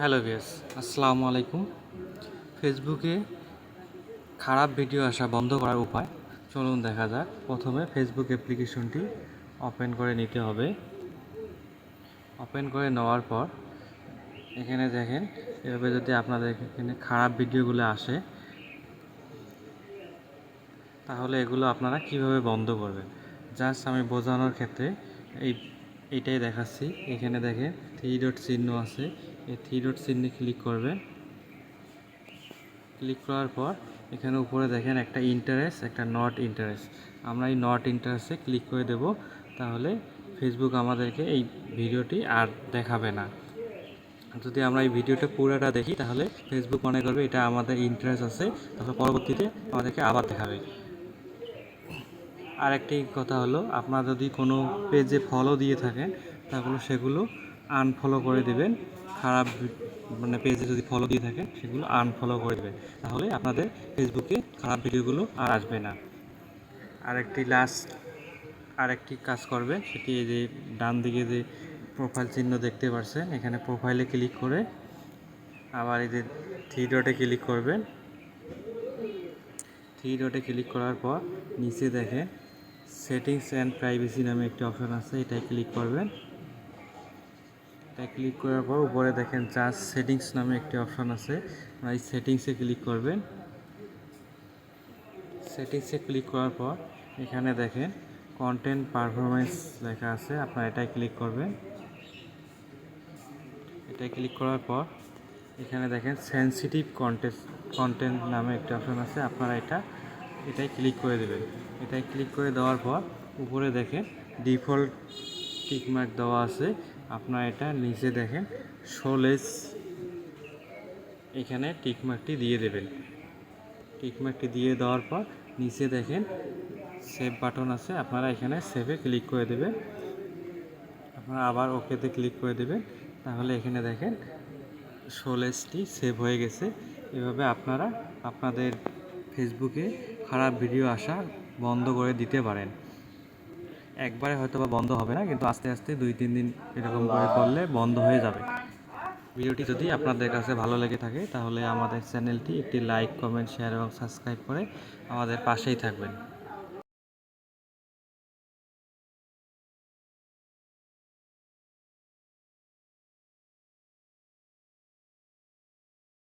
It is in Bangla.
হ্যালো ভিউয়ার্স, আসসালামু আলাইকুম। ফেসবুকে খারাপ ভিডিও আসা বন্ধ করার উপায় চলুন দেখা যাক। প্রথমে ফেসবুক অ্যাপ্লিকেশনটি ওপেন করে নিতে হবে। ওপেন করে নেওয়ার পর এখানে দেখেন, এভাবে যদি আপনাদের এখানে খারাপ ভিডিওগুলো আসে তাহলে এগুলো আপনারা কিভাবে বন্ধ করবেন জাস্ট আমি বোঝানোর ক্ষেত্রে এইটাই দেখাচ্ছি। এখানে দেখেন 3 ডট চিহ্ন আছে, এই 3 ডট চিহ্নে ক্লিক করবেন। ক্লিক করার পর এখানে উপরে দেখেন একটা ইন্টারেস্ট, একটা নট ইন্টারেস্ট। আমরা এই নট ইন্টারেস্টে ক্লিক করে দেব, তাহলে ফেসবুক আমাদেরকে এই ভিডিওটি আর দেখাবে না। যদি আমরা এই ভিডিওটা পুরোটা দেখি তাহলে ফেসবুক মনে করবে এটা আমাদের ইন্টারেস্ট আছে, তাহলে পরবর্তীতে আমাদেরকে আবার দেখাবে। আরেকটি কথা হলো, আপনারা যদি কোনো পেজে ফলো দিয়ে থাকেন তাহলে সেগুলো আনফলো করে দেবেন। খারাপ পেজে যদি ফলো দিয়ে থাকেন সেগুলো আনফলো করে দেবেন, তাহলে আপনাদের ফেসবুকে খারাপ ভিডিওগুলো আর আসবে না। আরেকটি কাজ করবেন, সেটি এই যে ডান দিকে যে প্রোফাইল চিহ্ন দেখতে পাচ্ছেন, এখানে প্রোফাইলে ক্লিক করে আবার এই যে 3 ডটে ক্লিক করবেন। 3 ডটে ক্লিক করার পর নিচে দেখেন সেটিংস অ্যান্ড প্রাইভেসি নামে একটি অপশন আছে, এটাই ক্লিক করবেন। এটা ক্লিক করার পর উপরে দেখেন জাস্ট সেটিংস নামে একটি অপশন আছে, এই সেটিংসে ক্লিক করবেন। সেটিংসে ক্লিক করার পর এখানে দেখেন কন্টেন্ট পারফরমেন্স লেখা আছে, আপনারা এটাই ক্লিক করবেন। এটাই ক্লিক করার পর এখানে দেখেন সেনসিটিভ কন্টেন্ট নামে একটি অপশন আছে, আপনারা এটাই ক্লিক করে দেবেন। এটাই ক্লিক করে দেওয়ার পর উপরে দেখেন ডিফল্ট টিকমার্ক দেওয়া আছে, আপনারা এটা নিচে দেখেন শোলেস, এখানে টিকমার্কটি দিয়ে দেবেন। টিকমার্কটি দিয়ে দেওয়ার পর নিচে দেখেন সেভ বাটন আছে, আপনারা এখানে সেভে ক্লিক করে দেবেন। আপনারা আবার ওকেতে ক্লিক করে দেবেন, তাহলে এখানে দেখেন শোলেসটি সেভ হয়ে গেছে। এভাবে আপনারা আপনাদের ফেসবুকে খারাপ ভিডিও আসা বন্ধ করে দিতে পারেন। একবারে হয়তো বা বন্ধ হবে না, কিন্তু আস্তে আস্তে 2-3 দিন এরকম করে করলে বন্ধ হয়ে যাবে। ভিডিওটি যদি আপনাদের কাছে ভালো লেগে থাকে তাহলে আমাদের চ্যানেলটি একটি লাইক, কমেন্ট, শেয়ার এবং সাবস্ক্রাইব করে আমাদের পাশেই থাকবেন।